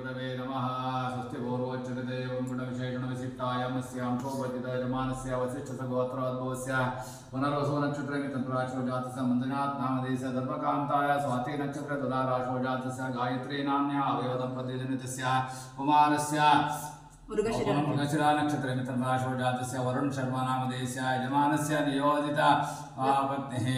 गुरवे नमः स्वस्ति पूर्वोच्चते एवं गुणविशेषणविशिष्टायामस्यां शोभतितयजमानस्य वसिष्ठसगोत्रोद्भवस्य पुनर्वसु नक्षत्रमितन्तराशो जातस्य मन्दनात् नामधेयस्य धर्मकान्ताय स्वाति नक्षत्र तदाराशो जातस्य गायत्री नाम्न्या अवयवदम्पतिजनितस्य कुमारस्य मृगशिरा नक्षत्रमितन्तराशो जातस्य वरुण शर्मा नामधेयस्य यजमानस्य नियोजित पत्निः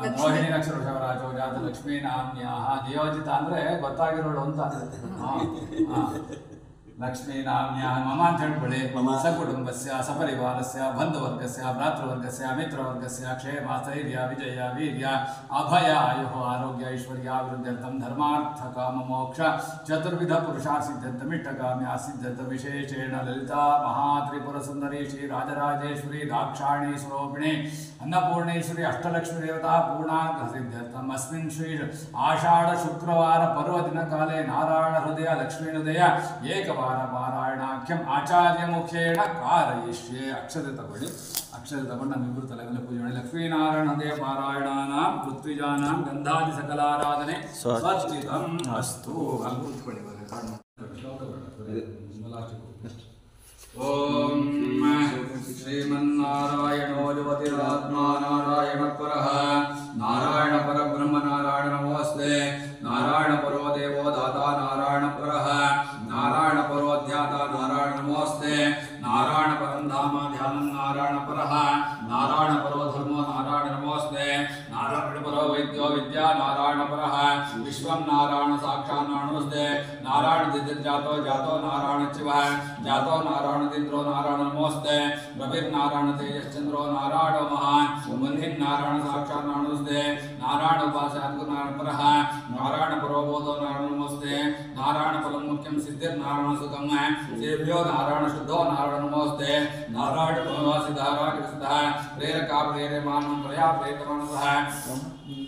ರೋಹಿಣಿ ನಕ್ಷತ್ರ ವೃಷಭರಾಶೋ ಜಾತ ಲಕ್ಷ್ಮೀ ನಾಮ್ಯಾಹ ನಿಯೋಜಿತ ಅಂದ್ರೆ ಗೊತ್ತಾಗಿರೋಳು ಅಂತ ಲಕ್ಷ್ಮೀ ನಾಮ್ಯಾಹ ಮಮ ಅಂತ ಹೇಳ್ಕೊಳ್ಳಿ ಸಕುಟುಂಬಸ್ಯ ಸಪರಿವಾರಸ್ಯ ಬಂಧುವರ್ಗಸ್ಯ ಭ್ರಾತೃವರ್ಗಸ್ಯ ಮಿತ್ರವರ್ಗಸ್ಯ ಕ್ಷೇಮ ಸ್ಥೈರ್ಯ ವಿಜಯ ವೀರ್ಯ ಅಭಯ ಆಯು ಆರೋಗ್ಯ ಐಶ್ವರ್ಯ ಅಭಿವೃದ್ಧ್ಯರ್ಥಂ ಧರ್ಮಾರ್ಥ ಕಾಮ ಮೋಕ್ಷ ಚತುರ್ವಿಧ ಪುರುಷಾಸಿದ್ಧರ್ಥಮಿಷ್ಟಕಾಮ್ಯ ಸಿದ್ಧರ್ಥ ವಿಶೇಷೇಣ ಲಲಿತಾ ಮಹಾತ್ರಿಪುರ ಸುಂದರಿ ಶ್ರೀ ರಾಜರಾಜೇಶ್ವರಿ ದಾಕ್ಷಾಣಿ ಸ್ವರೂಪಿಣಿ ಅನ್ನಪೂರ್ಣೇಶ್ವರಿ ಅಷ್ಟಲಕ್ಷ್ಮಿ ದೇವತಾ ಪೂರ್ಣಾಗ್ರಹ ಸಿದ್ಧರ್ಥಂ ಅಸ್ಮಿನ್ ಶ್ರೀ ಆಷಾಢ ಶುಕ್ರವಾರ ಪರ್ವದಿನ ಕಾಲೇ ನಾರಾಯಣ ಹೃದಯ ಲಕ್ಷ್ಮೀ ಹೃದಯ ಏಕವಾರ ಪಾರಾಯಣಾಖ್ಯಂ ಆಚಾರ್ಯ ಮುಖೇಣ ಕಾರಯಿಷ್ಯೆ. ಅಕ್ಷತೆ ತಗೊಳ್ಳಿ, ಅಕ್ಷತೆ ತಗೊಂಡು ನಮ್ಮಿಬ್ಬರು ತಲೆಗಲ್ಲ ಪೂಜೆ ಮಾಡಿ. ಲಕ್ಷ್ಮೀನಾರಾಯಣ ಹೃದಯ ಪಾರಾಯಣಾನಾಂ ಪೃಥ್ವಿಜಾನಾಂ ಗಂಧಾದಿ ಸಕಲಾರಾಧನೆ ಸ್ವಸ್ತಿತಂ ಅಸ್ತು. ಅಲ್ಲಿ ಕೂತ್ಕೊಳ್ಳಿ. ಓಂ ಶ್ರೀಮನ್ನಾರಾಯಣೋ ಯುವತಿರಾತ್ಮಾ ನಾರಾಯಣ ಪರಃ ನಾರಾಯಣ ಪರಬ್ರಹ್ಮ ನಾರಾಯಣ ನಮೋಸ್ತೆ ನಾರಾಯಣ ಪರೋ ದೇವೋ ದಾತಾ ನಾರಾಯಣ ಪರಃ ನಾರಾಯಣ ಪರೋ ಧ್ಯಾತ ನಾರಾಯಣ ನಮೋಸ್ತೆ ನಾರಾಯಣ ಪರಂ ಧಾಮ ಧ್ಯಾನಂ ನಾರಾಯಣ ಪರಃ ನಾರಾಯಣ ಪರೋ ಧರ್ಮೋ ನಾರಾಯಣ ನಮೋಸ್ತೆ ನಾರಾಯಣ ಪರೋ ವೈದ್ಯೋ ವಿದ್ಯಾ ನಾರಾಯಣ ಪರಃ ವಿಶ್ವಂ ನಾರಾಯಣ ಸಾಕ್ಷಾತ್ ನಮೋಸ್ತೆ ನಾರಾಯಣ ದಿದ್ಯಾತೋ ಜಾತೋ ನಾರಾಯಣ ಶಿವ ಜಾತೋ ನಾರಾಯಣ ದಿದ್ರೋ ನಾರಾಯಣ ನಮೋಸ್ತೆ ರವಿರ್ನಾರಾಯಣ ತೇಜಶ್ಚಂದ್ರೋ ನಾರಾಯಣ ಮಹಾನ್ ವನ್ಹಿನ್ ನಾರಾಯಣ ಸಾಕ್ಷಾತ್ ನಮೋಸ್ತೆ ನಾರಾಯಣ ಉಪಾಸ್ಯಾತ್ಕು ನಾರಾಯಣ ಪರಃ ನಾರಾಯಣ ಪರೋಬೋಧೋ ನಾರಾಯಣ ನಮೋಸ್ತೆ ನಾರಾಯಣ ಫಲಂ ಮುಖ್ಯಂ ಸಿದ್ಧಿರ್ ನಾರಾಯಣ ಸುಖಂ ಸೇವ್ಯೋ ನಾರಾಯಣ ಶುದ್ಧೋ ನಾರಾಯಣ ನಮೋಸ್ತೆ ನಾರಾಯಣ ಭಗವಾಸಿ ಧಾರಾಕೃತಃ ಪ್ರೇರಕ ಪ್ರೇರಮಾನಂ ಪ್ರಯಾ ಪ್ರೇತಮಾನಸಃ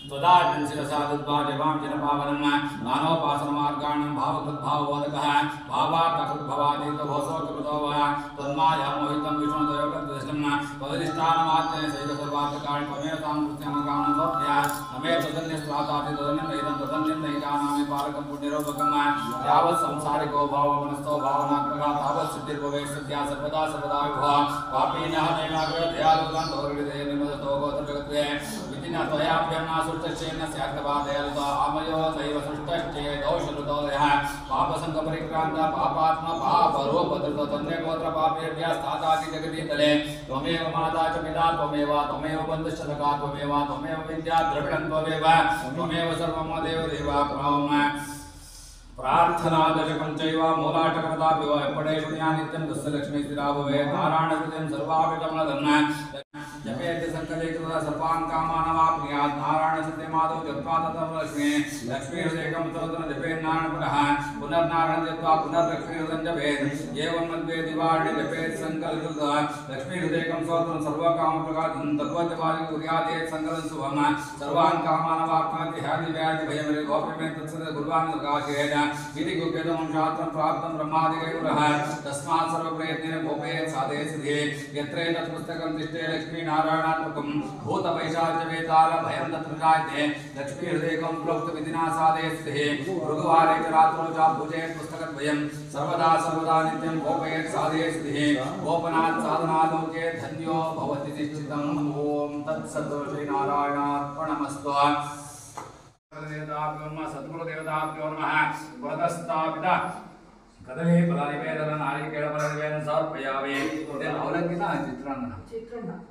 त्वदाज्ञं शिरसादुद्वाजवां जनपावनं नानोपासनमार्गाणां भावकृद्भावबोधकः भावार्थकृद्भवादीतभोसोकृतो वा तन्मायामोहितं विष्णुदयोगदृष्टं त्वदधिष्ठानमात्रेण सैव सर्वार्थकाणि त्वमेव तां कृत्यामकामं समर्पया नमे तदन्यस्त्राताति तदन्यं तदन्यं नैकानामि पालकं पुण्यरूपकं यावत् संसारिको भावमनस्थो भावनात्मकः तावत् सिद्धिर्भवेत् सद्या सर्वदा सर्वदा विभुः पापीनः नैवाग्रदयालुतां तोरिदये निमदतो गोत्रजगत्वे त्वया प्रेम्णा सृष्टश्चेन स्यात्तवादयलता आमयो दैव सृष्टश्चे दोषरुतोदयः पापसङ्गपरिक्रान्त पापात्मा पापरूपधृत तन्ने गोत्र पापेभ्यः स्थाताति जगति तले त्वमेव माता च पिता त्वमेव बन्धुश्च सखा त्वमेव विद्या द्रविणं त्वमेव सर्वं देव देवा प्रार्थनादशकं चैव मूलाटकपदापि वा पडेषु नित्यं दुस्सलक्ष्मी स्थिरा भवेत् नारायणकृतं सर्वाभिकमलधर्म जपेति संकल्पितः सर्वान् कामानवाप्नुयात् नारायण सत्यमादौ जप्त्वा ततः लक्ष्मी हृदयकं स्तोत्रं जपेत् नारायणपुरः पुनर्नारायण जप्त्वा पुनर्लक्ष्मी हृदयं जपेत् एवं मध्ये दिवाणि जपेत् संकल्पितः लक्ष्मी हृदयकं स्तोत्रं सर्वकामप्रकाशं तद्वद्वादि कुर्यादेत् संकल्पं शुभं सर्वान् कामानवाप्नोति ह्यादि व्याधि भयं गोप्यमे तत्सद गुरुवान् प्रकाशेत इति गुप्यतमं शास्त्रं प्राप्तं ब्रह्मादिकैर्वरः तस्मात् सर्वप्रयत्नेन गोपयेत् साधयेत् सिद्धिः यत्र एतत् पुस्तकं तिष्ठे लक्ष्मी नारायणात्मकं भूतपैशाचवेताल भयं तत्र जायते लक्ष्मी हृदयकं प्रोक्तविधिना साधयेत् स्थितिः भृगुवारे च रात्रौ च पूजयेत् पुस्तकद्वयं सर्वदा सर्वदा नित्यं गोपयेत् साधयेत् स्थितिः गोपनात् साधनालोके धन्यो भवति निश्चितम् ॐ तत्सत् श्रीनारायणार्पणमस्तु सद्गुरुदेवताभ्यो नमः पुरतस्तापित कदली फलनिवेदन नारिकेळ फलनिवेदन समर्पयामि अवलंबित चित्रान्न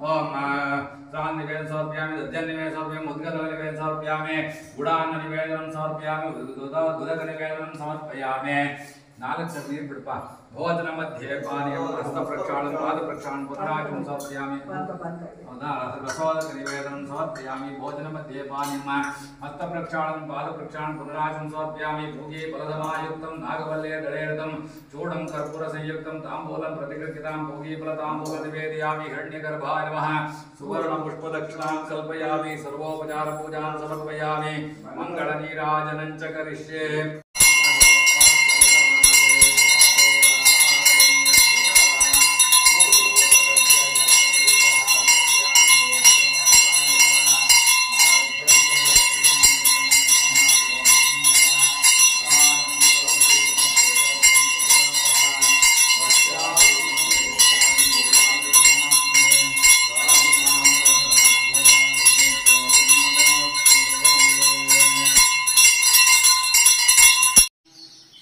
ओम त्राण निवेदन समर्पयामि दध्यन निवेदन समर्पयामि मुद्गल निवेदन समर्पयामि गुडान्न निवेदनं समर्पयामि दुधक निवेदनं समर्पयामि नाल्ಕು ನೀರು ಬಿಡಪ್ಪ ಭೋಜನ ಮಧ್ಯೆ ಪಾನೀಯಂ ಹಸ್ತ ಪ್ರಕ್ಷಾಳನ ಪಾದ ಪ್ರಕ್ಷಾಳನ ಪುತ್ರಾಜಂ ಸಮರ್ಪಯಾಮಿ ಹೌದಾ ರಸೋದಕ ನಿವೇದನಂ ಸಮರ್ಪಯಾಮಿ ಭೋಜನ ಮಧ್ಯೆ ಪಾನೀಯಂ ಹಸ್ತ ಪ್ರಕ್ಷಾಳನ ಪಾದ ಪ್ರಕ್ಷಾಳನ ಪುತ್ರಾಜಂ ಸಮರ್ಪಯಾಮಿ ಭೋಗೆ ಫಲಧಮಾಯುಕ್ತಂ ನಾಗವಲ್ಲೆ ದಳೇರದಂ ಚೂಡಂ ಕರ್ಪೂರ ಸಂಯುಕ್ತಂ ತಾಂಬೂಲಂ ಪ್ರತಿಗೃಹಿತಾಂ ಭೋಗೆ ಫಲ ತಾಂಬೂಲ ನಿವೇದಯಾಮಿ ಹಿರಣ್ಯಗರ್ಭಾಯ ನಮಃ ಸುವರ್ಣ ಪುಷ್ಪ ದಕ್ಷಿಣಾಂ ಕಲ್ಪಯಾಮಿ ಸರ್ವೋಪಚಾರ ಪೂಜಾಂ ಸಮರ್ಪಯಾಮಿ ಮಂಗಳ ನೀರಾಜನಂ ಚ ಕರಿಷ್ಯೆ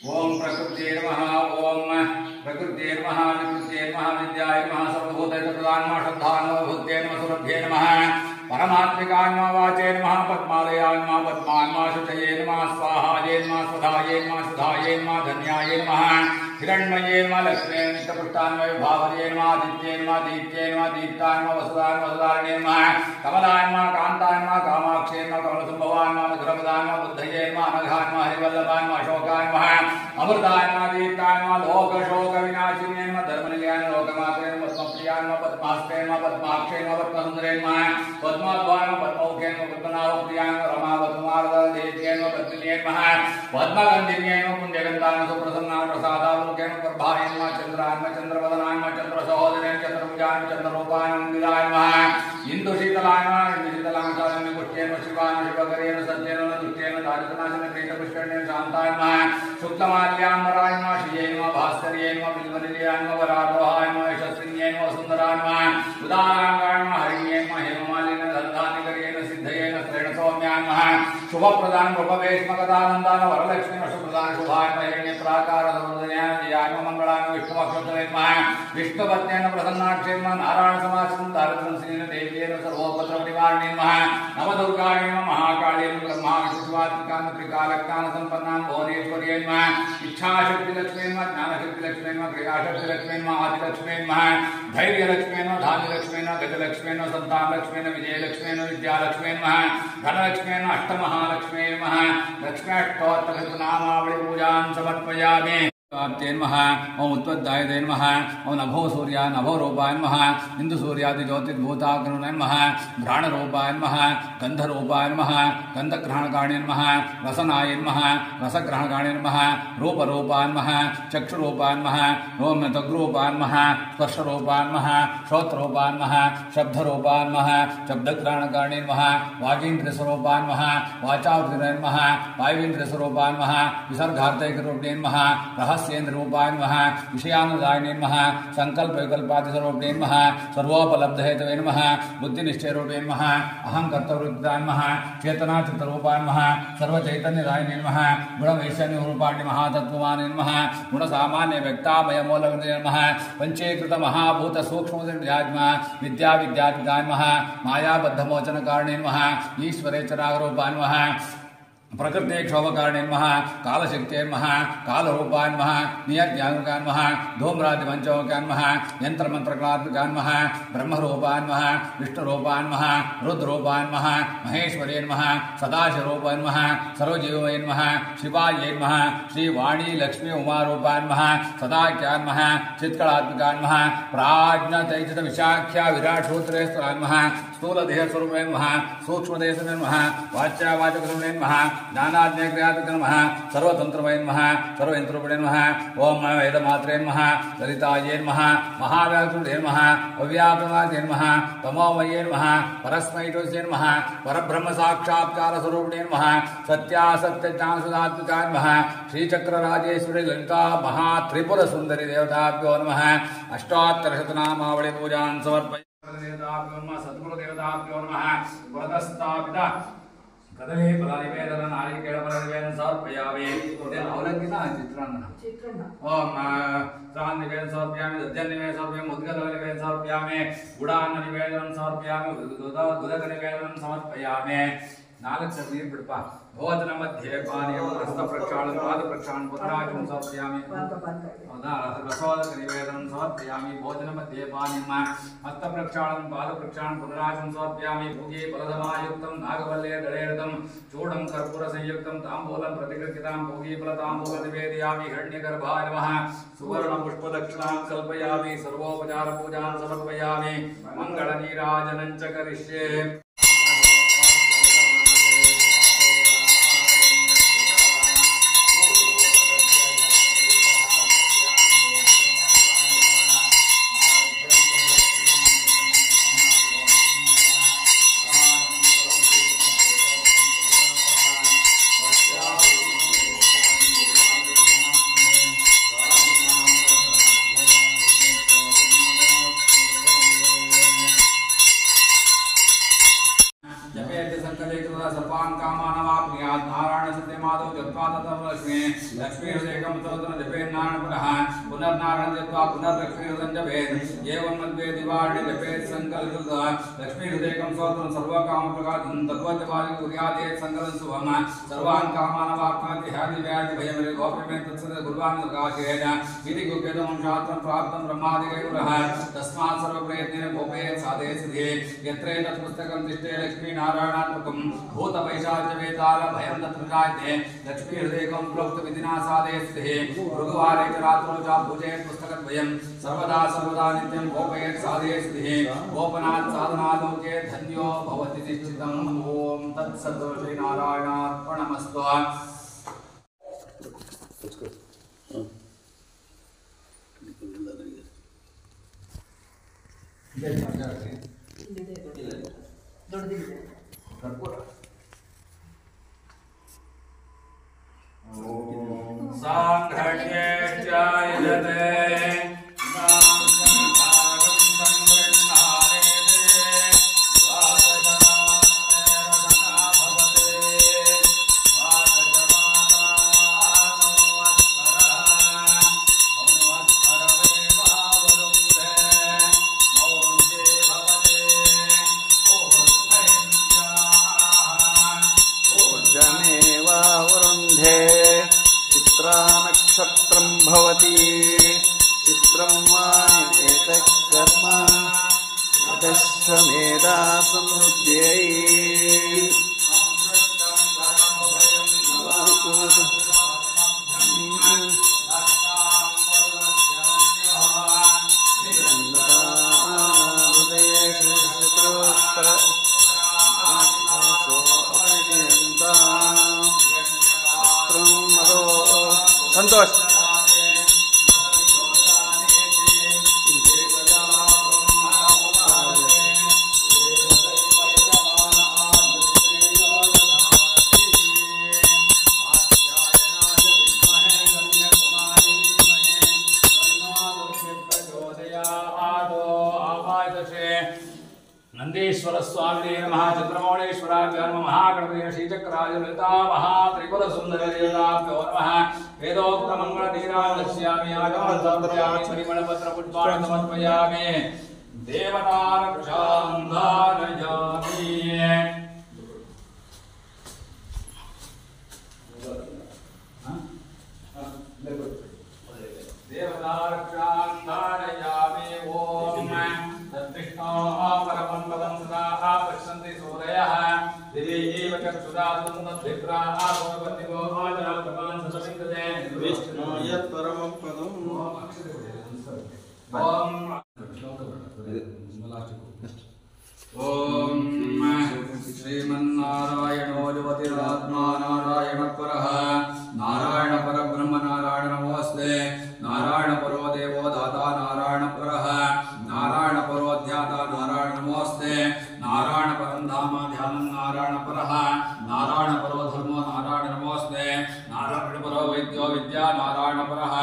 ओम प्रकृत्यै नमः ओम प्रकृत्यै नमः विकृत्यै नमः विद्यायै नमः सर्वभूतैः प्रदान नमः श्रद्धाय नमः भूत्यै नमः सुरभ्यै नमः परमात्मिकाय नमः वाचे नमः पद्मालयाय नमः पद्माय नमः शुचये नमः स्वाहायै नमः स्वधायै नमः सुधायै नमः धन्यायै नमः हिरण्मये नमः लक्ष्म्यै नित्यपुष्टान्वये भावये नमः आदित्ये नमः दीप्त्यै नमः दीप्ताय नमः वसुधाय नमः वसुधारिणे नमः कमलाय नमः कान्ताय नमः कामाक्षे नमः कमलसंभवाय नमः मधुरपदाय नमः बुद्धये नमः अनघाय नमः हरिवल्लभाय नमः अशोकाय नमः अमृताय नमः दीप्ताय नमः लोकशोकविनाशिने नमः धर्मनिलयाय नमः लोकमात्रे नमः पद्मप्रियाय नमः पद्मास्ते नमः पद्माक्षे नमः पद्मसुन्दरे नमः पद्माद्वाय नमः पद्मौखे नमः पद्मनाभप्रियाय नमः रमावतुमारदेव्ये नमः पद्मिन्ये नमः पद्मगन्धिन्ये नमः पुण्यगन्धाय नमः सुप्रसन्नाय प्रसादावलोके नमः प्रभाय नमः चन्द्राय नमः चन्द्रवदनाय नमः चन्द्रसहोदरे चन्द्रभुजाय नमः चन्द्ररूपाय नमः मन्दिराय नमः इन्दुशीतलाय नमः इन्दुशीतलाय नमः पुष्ट्ये नमः शिवाय नमः शिवकरे नमः सत्ये नमः दुष्टे नमः दारिद्र्यनाशने प्रीतपुष्करणे शान्ताय नमः शुक्लमाल्याम्बराय नमः श्रिये नमः भास्कर्ये नमः बिल्वनिलयाय नमः वरारोहाय नमः यशस्विन्ये नमः सुन्दराय नमः उदाराय नमः हरिण्ये नमः हेममालिन्ये दन्तानिकर्ये नमः सिद्धये नमः श्रेणसौम्याय नमः शुभप्रदान रूपवेश्मकदानन्दाय वरलक्ष्मी शुभप्रदान शुभाय नमः हिरण्यप्राकार सर्वोदयाय जयाय नमः मंगलाय नमः विष्णुवक्षोत्तरे नमः विष्णुपत्न्ये नमः प्रसन्नाक्षे नमः नारायण समाश्रितं दारिद्र्यं श्रीन देव्ये नमः सर्वोपद्रवनिवारिणे नमः नवदुर्गाय नमः महाकाळे नमः ब्रह्मा विष्णुवात्मिकां त्रिकालज्ञान सम्पन्नां भुवनेश्वर्ये नमः इच्छाशक्तिलक्ष्मी नमः ज्ञानशक्तिलक्ष्मी नमः क्रियाशक्तिलक्ष्मी नमः आदिलक्ष्मी नमः धैर्यलक्ष्मी नमः धान्यलक्ष्मी नमः गजलक्ष्मी नमः सन्तानलक्ष्मी नमः विजयलक्ष्मी नमः विद्यालक्ष्मी नमः धनलक्ष्मी नमः अष्टमहालक्ष्मी नमः लक्ष्म्यष्टोत्तरनामावळि पूजां समर्पयामि नमः ओम उत्पत्ताय नमः ओम नभो सूर्याय नभो रूपाय नमः इंदु सूर्यादि ज्योतिर्भूताग्रहणे नमः घ्राणरूपाय नमः गंधरूपाय नमः गंधग्रहणकारिणे नमः रसनाय नमः रसग्रहणकारिणे नमः रूपरूपाय नमः चक्षुरूपाय नमः ओम तग्रूपाय नमः स्पर्शरूपाय नमः श्रोत्ररूपाय नमः शब्दरूपाय नमः शब्दग्रहणकारिणे नमः वागीन्द्रियस्वरूपाय नमः वाचावृतिने नमः वायुवेन्द्रियस्वरूपाय नमः विसर्गार्थैकरूपिणे नमः रहस्येन्द्ररूपाय नमः विषयानुदायिने नमः संकल्पविकल्पादिस्वरूपिणे नमः सर्वोपलब्धहेतवे नमः बुद्धिनिश्चयरूपिणे नमः अहंकर्तवृत्ताय नमः चेतनाचित्तरूपाय नमः सर्वचैतन्यदायिने नमः गुणवैषण्यरूपाणि महातत्त्ववाने नमः गुणसामान्य व्यक्तामयमूलविदे नमः पंचीकृत महाभूत सूक्ष्मविद्यात्मा विद्याविद्यात्मिकाय नमः मायाबद्धमोचनकारिणे नमः ईश्वरेच्छरागरूपाय नमः प्रकृते क्षोभकारिणे नमः कालशक्त्यै नमः कालरूपाय नमः नियज्ञानुकाय नमः धूम्रादिपञ्चमुखाय नमः यन्त्रमन्त्रकलात्मिकाय नमः ब्रह्मरूपाय नमः विष्णुरूपाय नमः रुद्ररूपाय नमः महेश्वर्यै नमः सदाशिवरूपाय नमः सर्वजीवमये नमः शिवायै नमः श्रीवाणी लक्ष्मी उमारूपाय नमः सदाख्याय नमः चित्कलात्मिकाय नमः प्राज्ञतैजत विशाख्या विराट्सूत्रेश्वराय नमः स्थूलदेहस्वरूपे नमः सूक्ष्मदेशमे नमः वाच्यावाचकरूपिणे नमः ज्ञानाज्ञाक्रियात्मके नमः सर्वतन्त्रमये नमः सर्वयन्त्ररूपिणे नमः ओम वेदमात्रे नमः ललितायै नमः महाव्याकृते नमः अव्याकृतायै नमः तमोमये नमः परस्मैतोस्ये नमः परब्रह्मसाक्षात्कारस्वरूपिणे नमः सत्यासत्यज्ञानसदात्मिकाय नमः श्रीचक्रराजेश्वरी ललिता महात्रिपुरसुन्दरी देवताभ्यो नमः अष्टोत्तरशतनामावळि पूजां समर्पयामि सद्गुरुदेवताभ्यो नमः वरदस्थापित कदली फलनिवेदन नारिकेलफलनिवेदन समर्पयामि अवलंबित चित्रान्न ओम त्राण निवेदन समर्पयामि दध्यन निवेदन समर्पयामि उद्गल निवेदन समर्पयामि गुडान्न निवेदन समर्पयामि दुदक निवेदन समर्पयामि नालक नीर बिडप भोजन मध्ये पानीय हस्त प्रक्षालन पाद प्रक्षालन पुत्राजं समर्पयामि रसोदक निवेदनं समर्पयामि भोजन मध्ये पानीय हस्त प्रक्षालन पाद प्रक्षालन पुत्राजं समर्पयामि भोगे फलधमायुक्तं नागवल्ले दलेरतं चूडं कर्पूर संयुक्तं ताम्बूलं प्रतिगृहीतां भोगे फलताम्बूलं निवेदयामि हिरण्यगर्भाय नमः सुवर्ण पुष्पदक्षिणां कल्पयामि सर्वोपचार पूजां समर्पयामि मंगलनीराजनं च करिष्ये लक्ष्मीहृदयकं स्तोत्रं जपेन्नारायणपुरः पुनर्नारायणं जप्त्वा पुनर्लक्ष्मीहृदयं जपेत् एवं मध्ये दिवाळि जपेत् सङ्कल्पितः लक्ष्मीहृदयकं स्तोत्रं सर्वकामप्रकाशं तद्वद्दिवाळि कुर्यादेत् सङ्कल्पं शुभं सर्वान् कामान् वाप्नोति ह्यादिव्याधि भयं गोप्यमे तत्सत् गुरुवान् प्रकाशेन इति गुह्यतमं शास्त्रं प्राप्तं ब्रह्मादिगैरुरः तस्मात् सर्वप्रयत्नेन गोपयेत् साधयेत् सिद्धिः यत्र एतत् पुस्तकं तिष्ठे लक्ष्मीनारायणात्मकं भूतपैशाचवेताल भयं तत्र जायते लक्ष्मीहृदयकं प्रोक्तविधिना साधयेत् सिद्धिः भृगुवारे च रात्रौ च पूजयेत् पुस्तकद्वयं सर्वदा नित्यं गोपयेत् साधयेत् सिद्धिः गोपनात् साधनालोके धन्यो भवति निश्चितम् ॐ तत्सत् श्रीनारायणार्पणमस्तु नक्षत्रं भवति चित्रं वा एतत् कर्म दशमेधा समृद्ध्यै संतोष नंदीश्वर स्वामी नमः चंद्रमौळेश्वराभ्यो नमः महागणपति श्रीचक्राय ललिता महात्रिपुर सुंदर देवताभ्यो नमः वेदोक्त मंगल दीरां लक्ष्यामि आगमनं समर्पयामि परिमलपत्र पुष्पाणि समर्पयामि देवतार प्रसादानयामि देवतार प्रसादानयामि ओम तद्विष्णो परमं पदं सदा पश्यन्ति सूरयः दिव्यैव चक्षुषा तद्विप्राः भवन्तिवो आदरात्मान् सतविन्दते विष्णु यत् परमं पदम् ॐ श्रीमन्नारायणो युवतिरात्मा नारायणपरः नारायणपरब्रह्म नारायण नमोऽस्ते नारायणपरो देवो दाता नारायणपरः नारायणपरो ध्याता नारायण नमोऽस्ते नारायणपरं धाम ध्यानं नारायणपरः नारायणपरो धर्मो नारायण नमोऽस्ते नारायणपरो वैद्यो विद्या नारायणपरः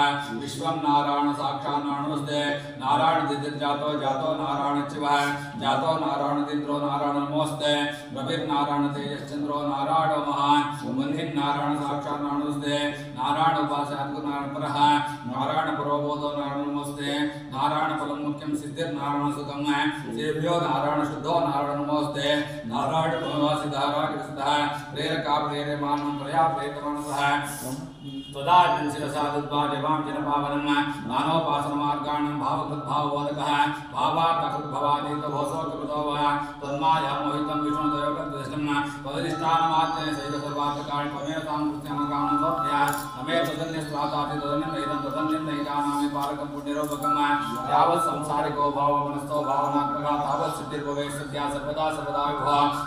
विश्वं नारायण साक्षात् नमोऽस्ते नारायण दिद्जातो जातो नारायण शिवः जातो नारायण दिन्द्रो नारायण नमोऽस्ते रविर्नारायण तेजश्चन्द्रो नारायण महान् वन्धिं नारायण साक्षात् नमोऽस्ते नारायण उपास्यात् नारायणपरः नारायणपरो बोधो नारायण नमोऽस्ते नारायणफलं मुख्यं सिद्धिर्नारायण सुखं सेव्यो नारायण शुद्धो नारायण नमोऽस्ते नारायण भगवान् सिद्धाराकृतः प्रेरका प्रेरमानं प्रया प्रेतमानसः त्वदाज्ञं शिरसा दत्त्वा जवां जनपावनं नानोपासनमार्गाणं भावकृद्भावबोधकः भावार्थकृद्भवादीतभोसोकृतो वा तन्मायामोहितं विष्णुदयोगदृष्टं त्वदधिष्ठानमात्रेण सैव सर्वार्थकाणि त्वमेव तां कृत्यामकामनं समर्पया तमेव तदन्यस्त्राताति तदन्यं तदन्यं नैकानामि पारकं पुण्यरूपकं यावत् संसारिको भावमनस्थो भावनात्मकः तावत् सिद्धिर्भवेत् सद्या सर्वदा विभुः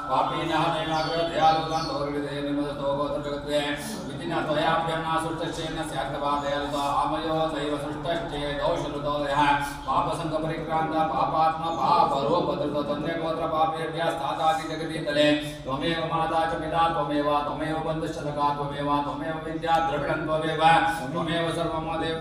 पापीनः नैवाग्रदयालुतां तोरिदे निमदतो गोत्रजगत्वे विधिना त्वयाभ्यन्नासुष्टश्चेन स्यात्तवादयालुता आमयो दैव सृष्टश्चे दोषरुतोदयः पापसङ्गपरिक्रान्ता पापात्मा पापरूपधृत तन्यगोत्र पापेभ्यस्तादाति जगति तले त्वमेव माता च पिता त्वमेव बन्धुश्च सखा त्वमेव विद्या द्रविणं त्वमेव सर्वं देव